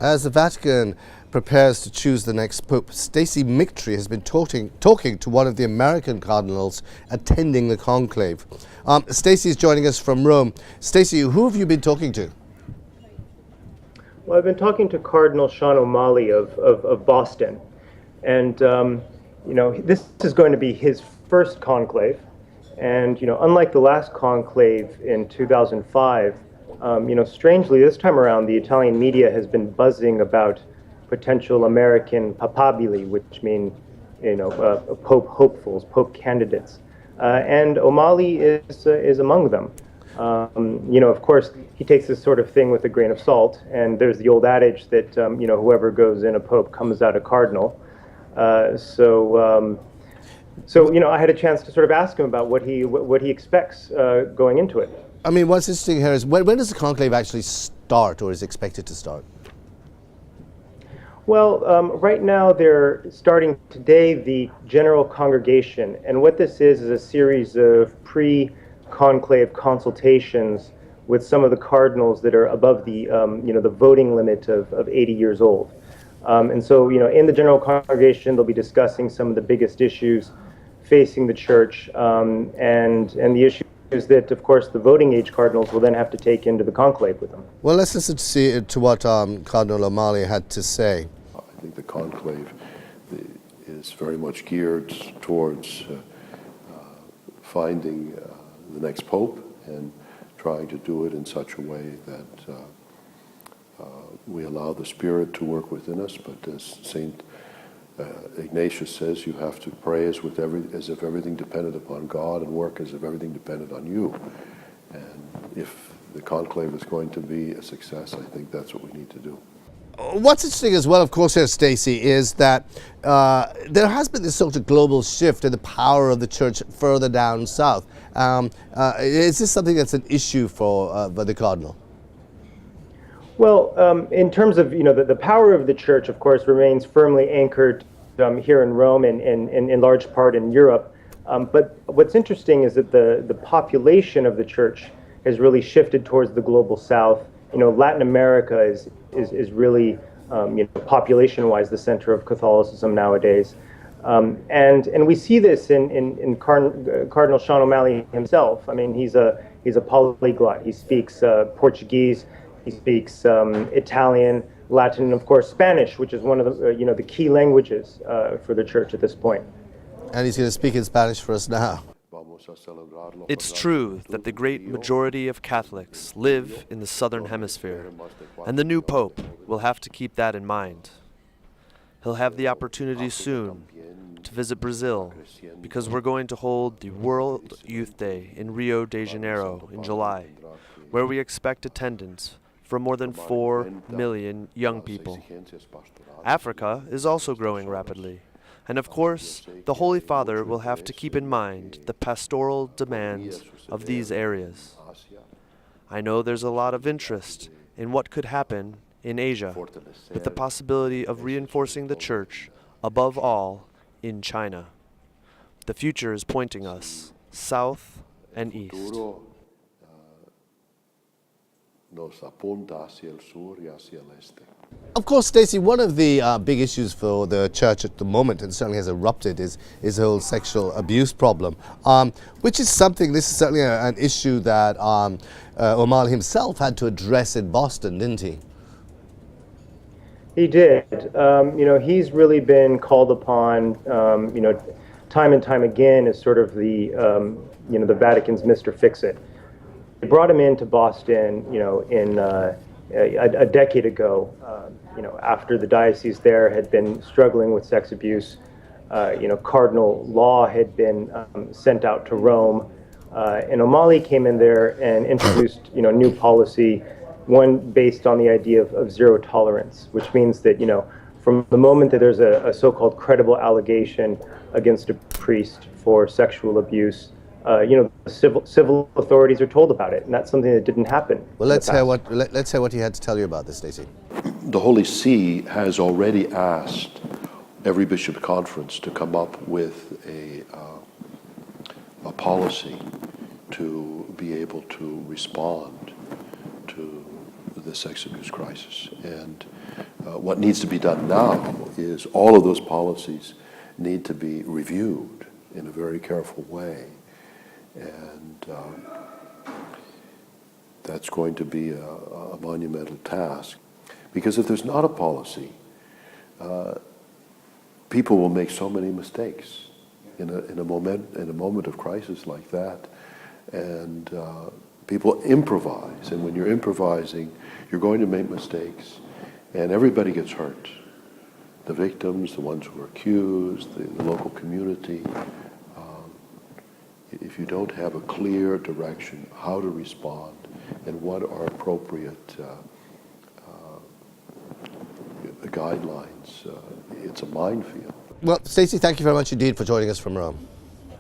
As the Vatican prepares to choose the next pope, Stacy Meichtry has been talking to one of the American cardinals attending the conclave. Stacy is joining us from Rome. Stacy, who have you been talking to? Well, I've been talking to Cardinal Sean O'Malley of Boston, and this is going to be his first conclave, and unlike the last conclave in 2005, strangely this time around the Italian media has been buzzing about potential American papabili, which mean pope hopefuls, pope candidates, and O'Malley is among them. Of course, he takes this sort of thing with a grain of salt, and there's the old adage that whoever goes in a pope comes out a cardinal. So I had a chance to sort of ask him about what he expects going into it. I mean, what's interesting here is when does the conclave actually start, or is expected to start? Well, right now they're starting today the general congregation, and what this is a series of conclave consultations with some of the cardinals that are above the the voting limit of 80 years old, and so in the general congregation they'll be discussing some of the biggest issues facing the church, and the issue is that of course the voting age cardinals will then have to take into the conclave with them. Well, let's listen to what Cardinal O'Malley had to say. I think the conclave is very much geared towards finding the next pope and trying to do it in such a way that we allow the Spirit to work within us. But as St. Ignatius says, you have to pray as if everything depended upon God and work as if everything depended on you. And if the conclave is going to be a success, I think that's what we need to do. What's interesting as well, of course, here, Stacy, is that there has been this sort of global shift in the power of the church further down south. Is this something that's an issue for the cardinal? Well, in terms of the power of the church, of course, remains firmly anchored here in Rome and in large part in Europe. But what's interesting is that the population of the church has really shifted towards the global south. Latin America is really, population-wise, the center of Catholicism nowadays, and we see this in Cardinal Sean O'Malley himself. I mean, he's a polyglot. He speaks Portuguese, he speaks Italian, Latin, and of course Spanish, which is one of the the key languages for the church at this point. And he's going to speak in Spanish for us now. It's true that the great majority of Catholics live in the southern hemisphere, and the new pope will have to keep that in mind. He'll have the opportunity soon to visit Brazil, because we're going to hold the World Youth Day in Rio de Janeiro in July, where we expect attendance from more than 4 million young people. Africa is also growing rapidly. And of course, the Holy Father will have to keep in mind the pastoral demands of these areas. I know there's a lot of interest in what could happen in Asia, with the possibility of reinforcing the Church, above all, in China. The future is pointing us south and east. Of course, Stacy, one of the big issues for the church at the moment, and certainly has erupted, is the whole sexual abuse problem, which is something, this is certainly an issue that O'Malley himself had to address in Boston, didn't he? He did. He's really been called upon, time and time again as sort of the, the Vatican's Mr. Fix-It. They brought him into Boston, in a decade ago, after the diocese there had been struggling with sex abuse. Cardinal law had been sent out to Rome, and O'Malley came in there and introduced, new policy, one based on the idea of zero tolerance, which means that, from the moment that there's a so-called credible allegation against a priest for sexual abuse, the civil authorities are told about it, and that's something that didn't happen. Well, let's hear what he had to tell you about this, Stacy. The Holy See has already asked every bishop conference to come up with a policy to be able to respond to the sex abuse crisis. And what needs to be done now is all of those policies need to be reviewed in a very careful way. And that's going to be a monumental task. Because if there's not a policy, people will make so many mistakes in a moment of crisis like that. And people improvise, and when you're improvising, you're going to make mistakes, and everybody gets hurt. The victims, the ones who are accused, the local community. If you don't have a clear direction how to respond and what are appropriate guidelines, it's a minefield. Well, Stacy, thank you very much indeed for joining us from Rome.